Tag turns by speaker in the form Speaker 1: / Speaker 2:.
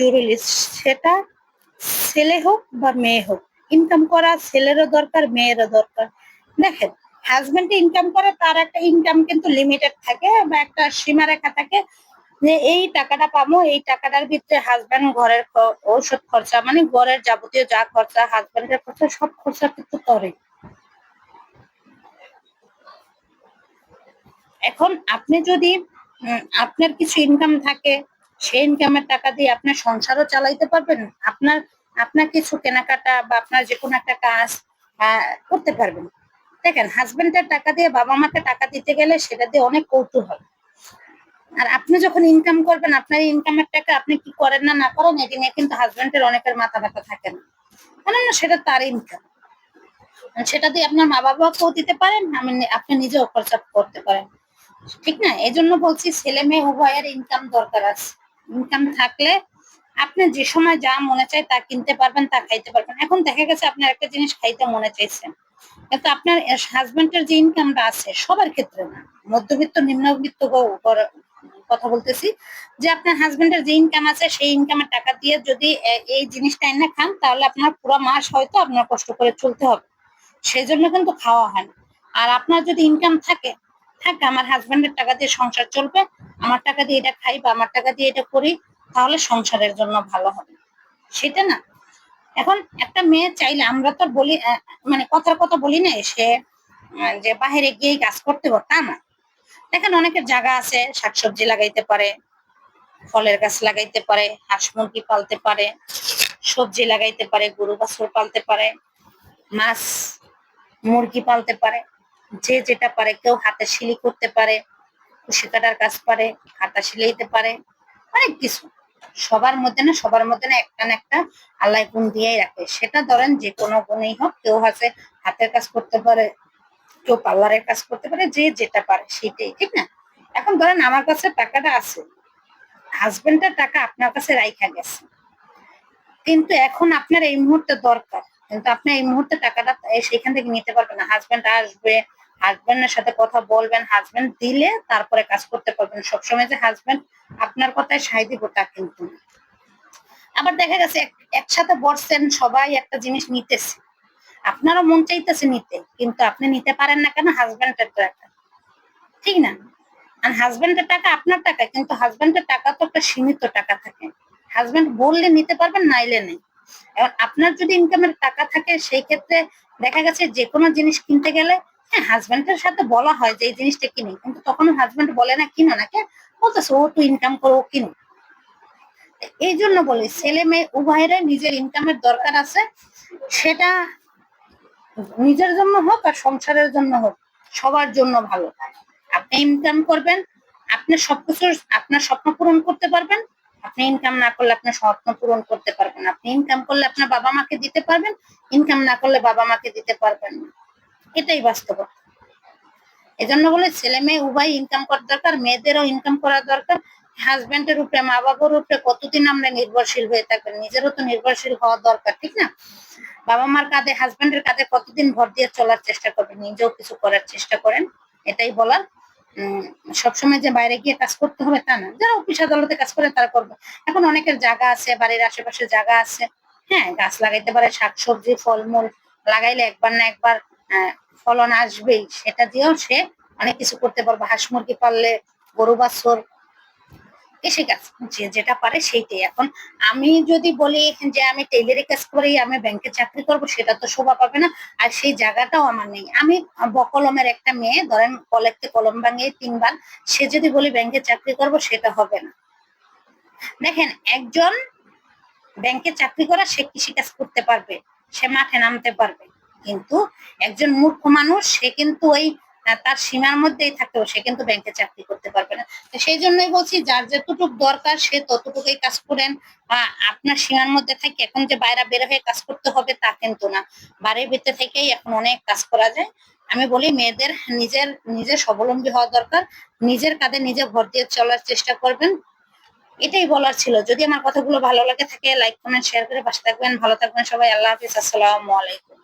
Speaker 1: জরুরি, সেটা ছেলে হোক বা মেয়ে হোক। ইনকাম করা ছেলেরও দরকার, মেয়েরও দরকার। দেখেন, হাজবেন্ড ইনকাম করে, তার একটা ইনকাম কিন্তু লিমিটেড থাকে বা একটা সীমারেখা থাকে, যে এই টাকাটা পাবো, এই টাকাটার ভিতরে হাজবেন্ড ঘরের ঔষধ খরচা, মানে ঘরের যাবতীয় যা খরচা, হাজবেন্ডের খরচা, সব খরচা কিন্তু করে। এখন আপনি যদি আপনার কিছু ইনকাম থাকে, সেই ইনকামের টাকা দিয়ে আপনার সংসারও চালাইতে পারবেন, আপনার আপনার কিছু কেনাকাটা বা আপনার যে কোনো একটা কাজ করতে পারবেন। দেখেন, হাজবেন্ডের টাকা দিয়ে বাবা মাকে টাকা দিতে গেলে সেটা দিয়ে অনেক কৌতূহল। আর আপনি যখন ইনকাম করবেন, আপনার ইনকামের টাকা আপনি কি করেন না করেন, এটি নিয়ে কিন্তু হাজবেন্ডের অনেকের মাথা ব্যথা থাকে না, কেননা সেটা তার ইনকাম। সেটা দিয়ে আপনার মা বাবাকেও দিতে পারেন, আপনি নিজেও খরচা করতে পারেন, ঠিক না? এই জন্য বলছি, ছেলে মেয়ে উভয়ের ইনকাম দরকার আছে। ইনকাম থাকলে আপনি যে সময় যা মনে চায় তা কিনতে পারবেন, তা খাইতে পারবেন। এখন দেখা গেছে আপনার একটা জিনিস খাইতে মনে চাইছে, কিন্তু আপনার হাজবেন্ডের যে ইনকামটা আছে, সবার ক্ষেত্রে না, মধ্যবিত্ত নিম্নবিত্ত কথা বলতেছি, যে আপনার হাজবেন্ডের যে ইনকাম আছে সেই ইনকামের টাকা দিয়ে যদি এই জিনিসটা এনে খান, তাহলে আপনার পুরো মাস হয়তো আপনার কষ্ট করে চলতে হবে, সেই জন্য কিন্তু খাওয়া হয় না। আর আপনার যদি ইনকাম থাকে, আমার হাজবেন্ডের টাকা দিয়ে সংসার চলবে, আমার টাকা দিয়ে এটা খাই বা আমার টাকা দিয়ে এটা করি, তাহলে সংসারের জন্য ভালো হবে, সেটা না। এখন একটা মেয়ে চাইলে, আমরা তো বলি, মানে কথার কথা বলি না, সে যে বাহিরে গিয়ে কাজ করতে পারে তা না। দেখেন, অনেকের জায়গা আছে, শাকসবজি লাগাইতে পারে, ফলের গাছ লাগাইতে পারে, হাঁস মুরগি পালতে পারে, সবজি লাগাইতে পারে, গরু বাছুর পালতে পারে, মাছ মুরগি পালতে পারে, যে যেটা পারে। কেউ হাতে সিলি করতে পারে, কুশি কাটার কাজ পারে, হাতা সিলাইতে পারে, অনেক কিছু। সবার মধ্যে না একটা না একটা আল্লাহ গুণ দিয়েই রাখে, সেটা ধরেন যে কোনো গুণেই হোক। কেউ আছে হাতের কাজ করতে পারে, কেউ পার্লারের কাজ করতে পারে, যে যেটা পারে সেটাই, ঠিক না? এখন ধরেন আমার কাছে টাকাটা আছে, হাজবেন্ডের টাকা আপনার কাছে রাইখা গেছে, কিন্তু এখন আপনার এই মুহূর্তে দরকার, কিন্তু আপনি এই মুহূর্তে টাকাটা সেখান থেকে নিতে পারবেন না। হাজবেন্ড আসবে, হাজবেন্ডের সাথে কথা বলবেন, হাজবেন্ড দিলে তারপরে কাজ করতে পারবেন। সবসময় যে হাজবেন্ড আপনার কথায় সায় দিব তা কিন্তু না। আবার দেখা গেছে একসাথে বসছেন, সবাই একটা জিনিস নিতেছে, আপনারও মন চাইতেছে নিতে, কিন্তু আপনি নিতে পারেন না কেন? হাজবেন্ডের টাকা, ঠিক না? আর হাজবেন্ডের টাকা আপনার টাকা, কিন্তু হাজবেন্ডের টাকা তো একটা সীমিত টাকা থাকে। হাজবেন্ড বললে নিতে পারবেন, নাইলে নেই। এবার আপনার যদি ইনকামের টাকা থাকে, সেই ক্ষেত্রে দেখা গেছে যে কোনো জিনিস কিনতে গেলে, হ্যাঁ, হাজবেন্ডের সাথে বলা হয় যে এই জিনিসটা কিনি, কিন্তু তখন হাজবেন্ড বলে না কিনো না, কে বলতেছে ও তো ইনকাম করো, ও কিনো। এই জন্য বলি, ছেলে মেয়ে উভয়ের নিজের ইনকামের দরকার আছে, সেটা নিজের জন্য হোক আর সংসারের জন্য হোক, সবার জন্য ভালো। আপনি ইনকাম করবেন, আপনি সবকিছু, আপনার স্বপ্ন পূরণ করতে পারবেন। আপনি ইনকাম না করলে আপনার স্বপ্ন পূরণ করতে পারবেন। আপনি ইনকাম করলে আপনার বাবা মাকে দিতে পারবেন, ইনকাম না করলে বাবা মাকে দিতে পারবেন না, এটাই বাস্তবতা। এজন্য বলে, ছেলে মেয়ে উভয় ইনকাম করা দরকার, মেয়েদেরও ইনকাম করা দরকার। হাজবেন্ডের উপরে, মা বাবার উপরে কতদিন আমরা নির্ভরশীল হয়ে থাকবেন? নিজেরও তো নির্ভরশীল হওয়া দরকার, ঠিক না? বাবা মার কাঁধে, হাজবেন্ডের কাঁধে কতদিন ভর দিয়ে চলার চেষ্টা করবেন? নিজেও কিছু করার চেষ্টা করেন, এটাই বলার। সবসময় যে বাইরে গিয়ে কাজ করতে হবে তা না, যারা অফিস আদালতে কাজ করে তারা করবে। এখন অনেকের জায়গা আছে, বাড়ির আশেপাশে জায়গা আছে, হ্যাঁ, গাছ লাগাইতে পারে, শাকসবজি ফলমূল লাগাইলে একবার না একবার ফলন আসবেই, সেটা দিয়েও সে অনেক কিছু করতে পারবে। হাঁস মুরগি পাললে, গরু বাছুর, এসে গেছে, যে যেটা পারে সেইটাই। এখন আমি যদি বলি যে আমি টেইলারি কাজ করি, আমি ব্যাংকে চাকরি করব, সেটা তো শোভা পাবে না, আর সেই জায়গাটাও আমার নেই। আমি বকলমের একটা মেয়ে, ধরেন কলেজে কলম ভাঙিয়ে 3 বার, সে যদি বলি ব্যাংকে চাকরি করব, সেটা হবে না। দেখেন, একজন ব্যাংকে চাকরি করা, সে কৃষিকাজ করতে পারবে, সে মাঠে নামতে পারবে, কিন্তু একজন মূর্খ মানুষ, সে কিন্তু ওই তার সীমার মধ্যেই থাকতেও সে কিন্তু ব্যাংকে চাকরি করতে পারবে না। তো সেই জন্যই বলছি, যার যতটুকু দরকার সে ততটুকুই কাজ করেন, বা আপনার সীমার মধ্যে থাকে। এখন যে বাইরে বের হয়ে কাজ করতে হবে তা কিন্তু না, বাড়ির ভিতরে থেকেই এখন অনেক কাজ করা যায়। আমি বলি, মেয়েদের নিজের নিজের স্বাবলম্বী হওয়া দরকার, নিজের কাঁধে নিজে ভর দিয়ে চলার চেষ্টা করবেন, এটাই বলার ছিল। যদি আমার কথাগুলো ভালো লাগে থাকে, লাইক কমেন্ট শেয়ার করে পাশে থাকবেন। ভালো থাকবেন সবাই, আল্লাহ হাফিজ, আসসালামু আলাইকুম।